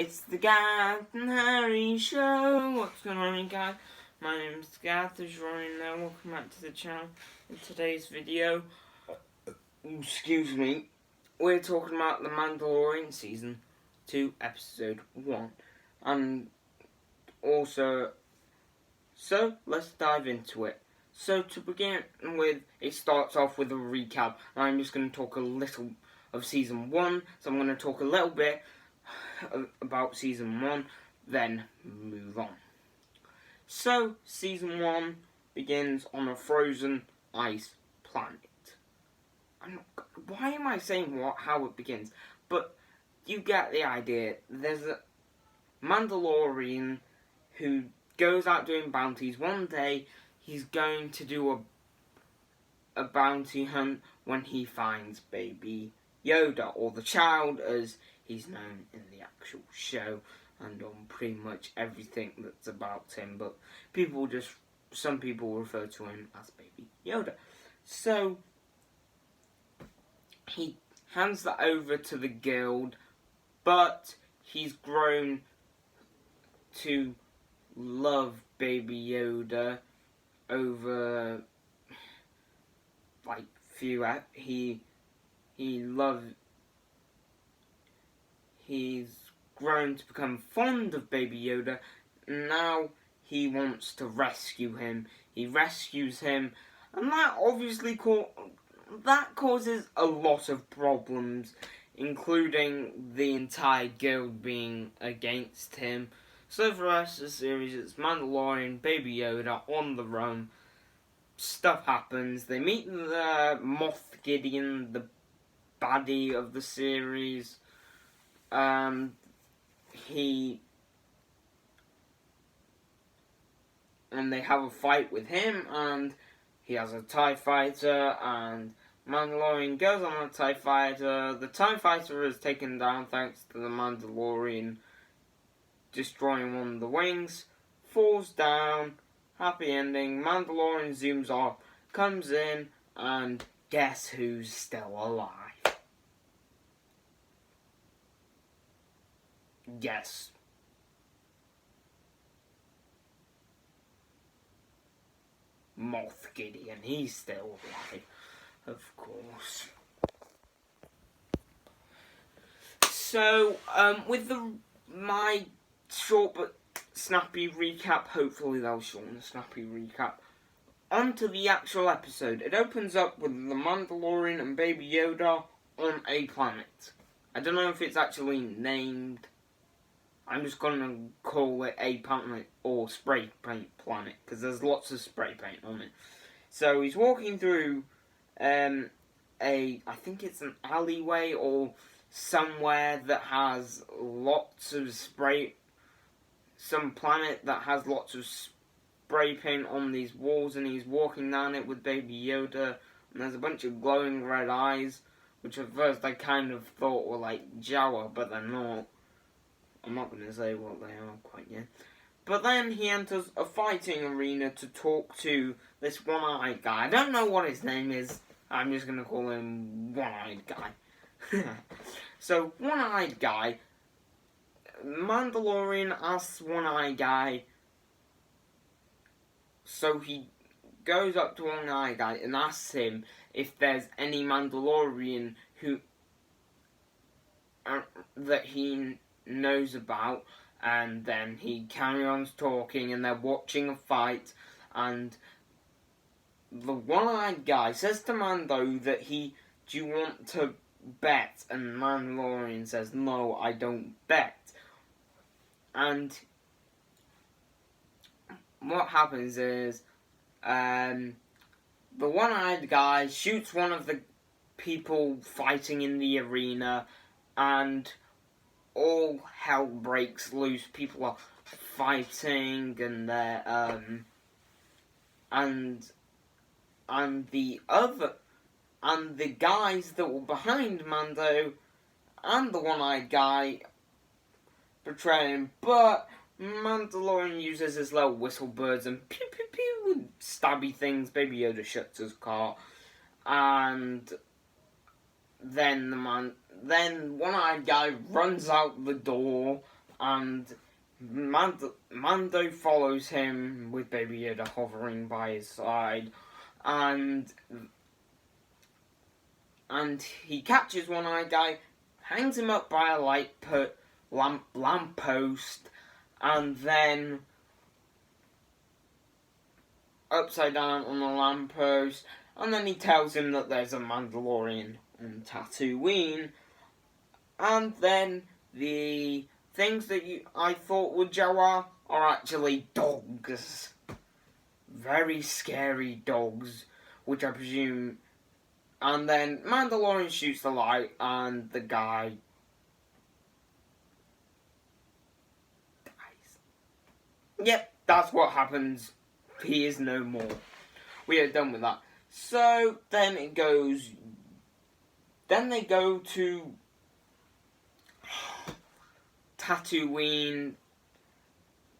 It's the Garth and Harry Show. What's going on, guys? My name is Garth, as you're already know. Welcome back to the channel. In today's video, excuse me, we're talking about The Mandalorian Season 2, Episode 1. And also, so let's dive into it. So to begin with, it starts off with a recap. I'm just going to talk a little of Season 1. So I'm going to talk a little bit about Season 1, then move on. So, Season 1 begins on a frozen ice planet. Why am I saying how it begins? But you get the idea. There's a Mandalorian who goes out doing bounties. One day, he's going to do a bounty hunt when he finds Baby Yoda, or the child as he's known in the actual show and on pretty much everything that's about him, but some people refer to him as Baby Yoda. So he hands that over to the guild, but he's grown to love Baby Yoda over he's grown to become fond of Baby Yoda. Now he wants to rescue him. He rescues him, and that obviously causes a lot of problems, including the entire guild being against him. So for the rest of the series, it's Mandalorian, Baby Yoda on the run. Stuff happens. They meet the Moff Gideon, the baddie of the series. And they have a fight with him, and he has a TIE fighter, and Mandalorian goes on a TIE fighter. The TIE fighter is taken down thanks to the Mandalorian destroying one of the wings, falls down, happy ending. Mandalorian zooms off, comes in, and guess who's still alive? Yes. Moff Gideon, he's still alive, of course. So, with my short but snappy recap, hopefully that was short and snappy recap, on to the actual episode. It opens up with the Mandalorian and Baby Yoda on a planet. I don't know if it's actually named. I'm just going to call it a planet or spray paint planet, because there's lots of spray paint on it. So he's walking through I think it's an alleyway or somewhere that has lots of some planet that has lots of spray paint on these walls, and he's walking down it with Baby Yoda, and there's a bunch of glowing red eyes, which at first I kind of thought were like Jawa, but they're not. I'm not going to say what they are quite yet. But then he enters a fighting arena to talk to this one-eyed guy. I don't know what his name is. I'm just going to call him One-Eyed Guy. So, One-Eyed Guy. Mandalorian asks One-Eyed Guy. So he goes up to One-Eyed Guy and asks him if there's any Mandalorian who that he knows about, and then he carries on talking, and they're watching a fight, and the one-eyed guy says to Mando that do you want to bet? And Mandalorian says, no, I don't bet. And what happens is, the one-eyed guy shoots one of the people fighting in the arena, and all hell breaks loose. People are fighting, and they're and the guys that were behind Mando and the one-eyed guy betray him, but Mandalorian uses his little whistle birds and pew pew pew and stabby things. Baby Yoda shuts his car, and then one-eyed guy runs out the door, and Mando follows him with Baby Yoda hovering by his side, and he catches one-eyed guy, hangs him up by a lamp post, and then upside down on the lamppost, and then he tells him that there's a Mandalorian on Tatooine, and then the things that I thought were Jawa are actually dogs. Very scary dogs, which I presume... And then Mandalorian shoots the light, and the guy dies. Yep, that's what happens. He is no more. We are done with that. So, then it goes... Then they go to Tatooine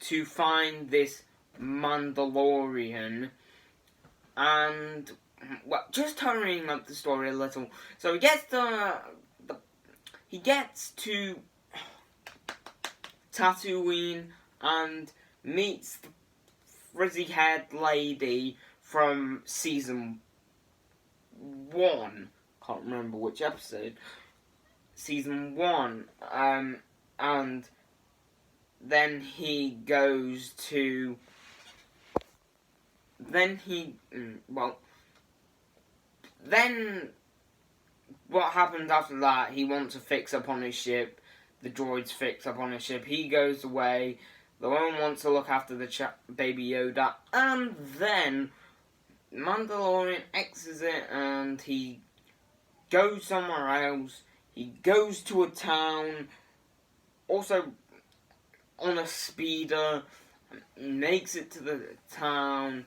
to find this Mandalorian. And, well, just hurrying up the story a little. So he gets to Tatooine and meets the frizzy-haired lady from season 1. Can't remember which episode. Season 1. And then he goes to... Then what happens after that, he wants to fix up on his ship. The droids fix up on his ship. He goes away. The woman wants to look after the Baby Yoda. And then Mandalorian exits it and he goes somewhere else. He goes to a town, also on a speeder, makes it to the town,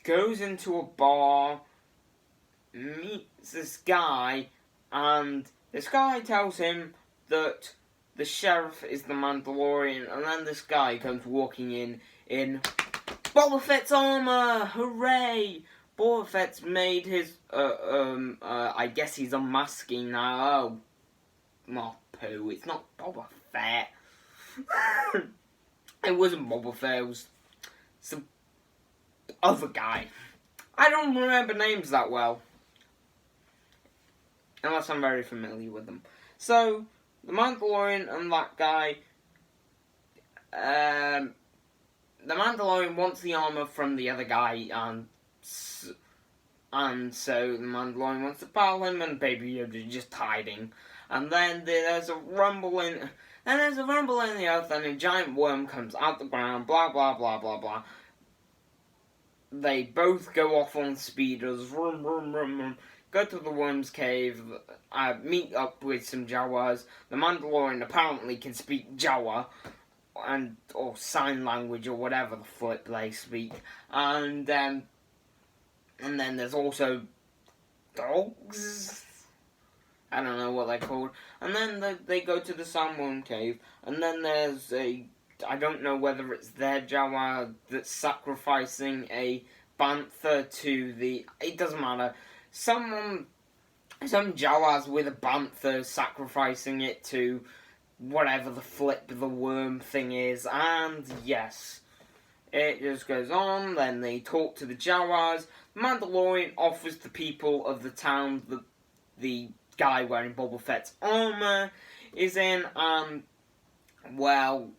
goes into a bar, meets this guy, and this guy tells him that the sheriff is the Mandalorian, and then this guy comes walking in Boba Fett's armor! Hooray! Boba Fett's made his, I guess he's unmasking now. Oh, poo, it's not Boba Fett. It wasn't Boba Fett, it was some other guy. I don't remember names that well. Unless I'm very familiar with them. So, the Mandalorian and that guy, the Mandalorian wants the armor from the other guy, and so the Mandalorian wants to battle him, and Baby Yoda is just hiding. And then there's a rumble in the earth, and a giant worm comes out the ground, blah, blah, blah, blah, blah. They both go off on speeders, vroom, vroom, vroom, vroom, go to the worm's cave, meet up with some Jawas. The Mandalorian apparently can speak Jawa, or sign language, or whatever the flip they speak. And then there's also dogs. I don't know what they're called. And then they go to the Sandworm Cave. And then there's I don't know whether it's their Jawa that's sacrificing a bantha to the... It doesn't matter. Some Jawas with a bantha sacrificing it to whatever the flip the worm thing is. And yes, it just goes on. Then they talk to the Jawas. Mandalorian offers the people of the town the guy wearing Boba Fett's armor is in, well,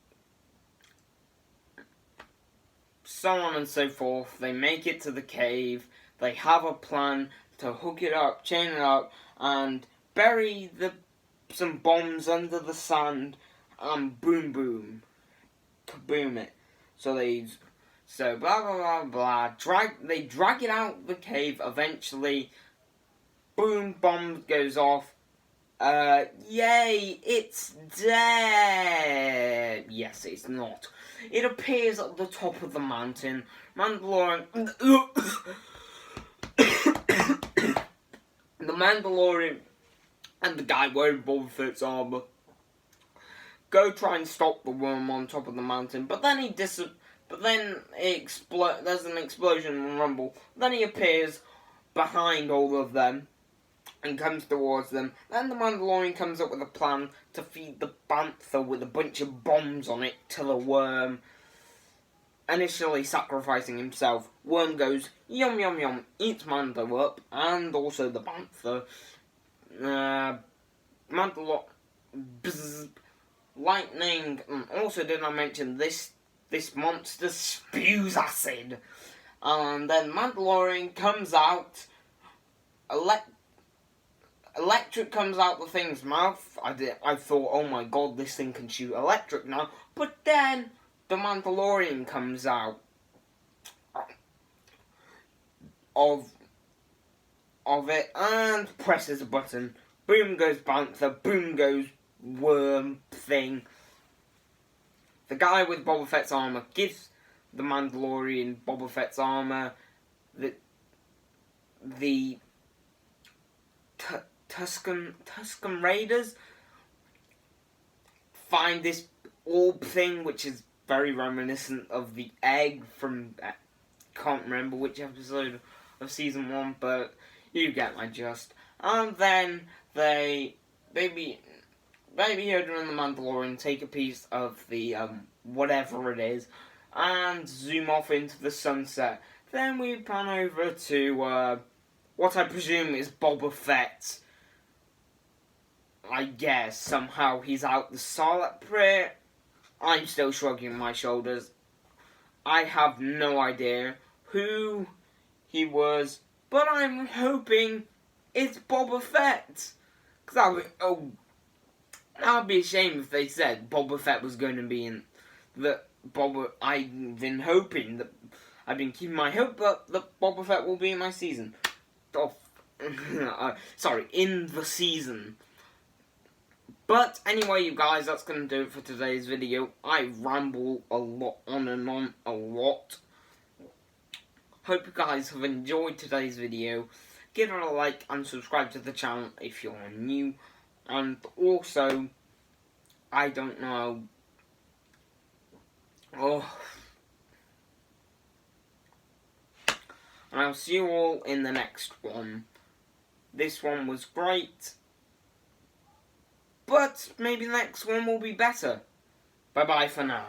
so on and so forth. They make it to the cave. They have a plan to hook it up, chain it up, and bury some bombs under the sand, and boom boom, kaboom it. So blah blah blah blah. They drag it out the cave. Eventually, boom, bomb goes off. Yay! It's dead. Yes, it's not. It appears at the top of the mountain. Mandalorian. The Mandalorian and the guy wearing Boba Fett's armor go try and stop the worm on top of the mountain, but then there's an explosion and rumble. Then he appears behind all of them, and comes towards them. Then the Mandalorian comes up with a plan to feed the bantha with a bunch of bombs on it to the worm, initially sacrificing himself. Worm goes, yum yum yum, eats Mando up, and also the bantha. Lightning. Also, did I mention this monster spews acid, and then Mandalorian comes out. Electric comes out the thing's mouth. I thought, oh my god, this thing can shoot electric now. But then the Mandalorian comes out of it and presses a button. Boom goes Bantha, boom goes worm thing. The guy with Boba Fett's armor gives the Mandalorian Boba Fett's armor. The Tusken Raiders find this orb thing, which is very reminiscent of the egg from, can't remember which episode of season 1, but you get my gist. And then Baby Yoda and the Mandalorian take a piece of the whatever it is and zoom off into the sunset. Then we pan over to what I presume is Boba Fett. I guess somehow he's out the Sarlacc pit. I'm still shrugging my shoulders. I have no idea who he was, but I'm hoping it's Boba Fett. Because I'd be ashamed if they said Boba Fett was going to be in the I've been hoping that I've been keeping my hope that Boba Fett will be in my season. Sorry, in the season. But anyway, you guys, that's going to do it for today's video. I ramble a lot, on and on a lot. Hope you guys have enjoyed today's video. Give it a like and subscribe to the channel if you're new. And also, I don't know. And I'll see you all in the next one. This one was great. But maybe the next one will be better. Bye-bye for now.